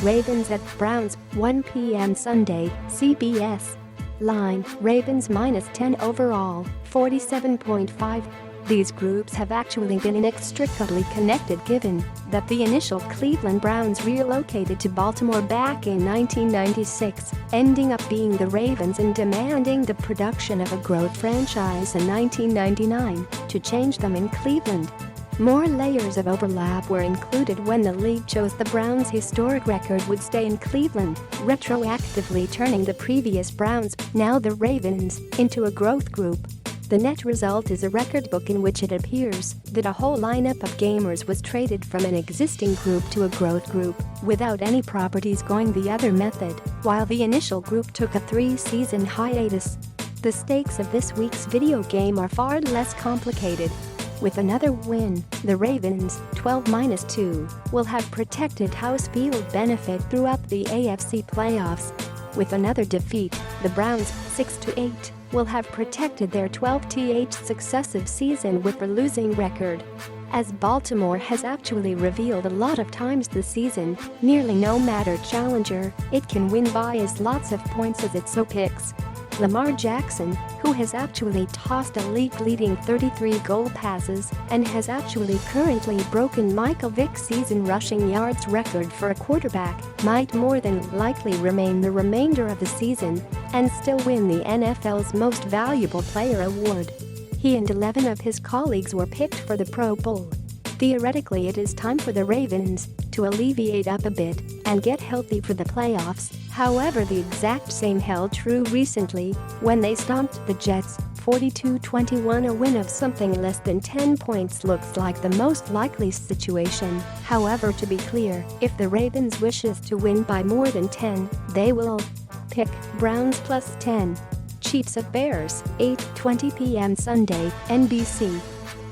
Ravens at Browns, 1 p.m. Sunday, CBS. Line, Ravens -10 overall, 47.5. These groups have actually been inextricably connected given that the initial Cleveland Browns relocated to Baltimore back in 1996, ending up being the Ravens and demanding the production of a growth franchise in 1999 to change them in Cleveland. More layers of overlap were included when the league chose the Browns' historic record would stay in Cleveland, retroactively turning the previous Browns, now the Ravens, into a growth group. The net result is a record book in which it appears that a whole lineup of gamers was traded from an existing group to a growth group, without any properties going the other method, while the initial group took a 3-season hiatus. The stakes of this week's video game are far less complicated. With another win, the Ravens, 12-2, will have protected house field benefit throughout the A.F.C. playoffs. With another defeat, the Browns, 6-8, will have protected their 12th successive season with a losing record. As Baltimore has actually revealed a lot of times this season, nearly no matter challenger, it can win by as lots of points as it so picks. Lamar Jackson, who has actually tossed a league-leading 33 goal passes and has actually currently broken Michael Vick's season rushing yards record for a quarterback, might more than likely remain the remainder of the season and still win the N.F.L's Most Valuable Player award. He and 11 of his colleagues were picked for the Pro Bowl. Theoretically, it is time for the Ravens to alleviate up a bit and get healthy for the playoffs. However, the exact same held true recently when they stomped the Jets, 42-21. A win of something less than 10 points looks like the most likely situation. However, to be clear, if the Ravens wishes to win by more than 10, they will pick Browns +10. Chiefs at Bears, 8:20 p.m. Sunday, NBC.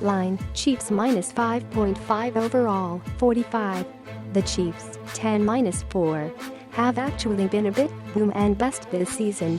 Line, Chiefs -5.5 overall, 45. The Chiefs, 10-4, have actually been a bit boom and bust this season.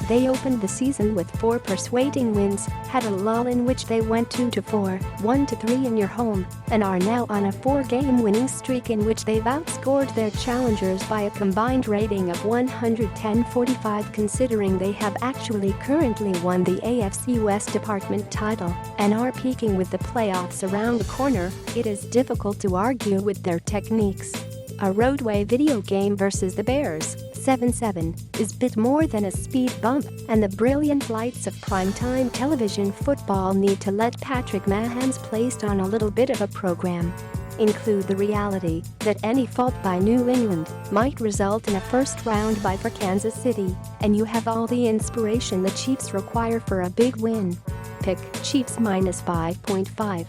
They opened the season with 4 persuading wins, had a lull in which they went 2-4, 1-3 in your home, and are now on a 4-game winning streak in which they've outscored their challengers by a combined rating of 110-45. Considering they have actually currently won the A.F.C. West Department title and are peaking with the playoffs around the corner, it is difficult to argue with their techniques. A roadway video game versus the Bears, 7-7, is bit more than a speed bump, and the brilliant lights of primetime television football need to let Patrick Mahomes placed on a little bit of a program. Include the reality that any fault by New England might result in a first-round bye for Kansas City, and you have all the inspiration the Chiefs require for a big win. Pick Chiefs -5.5.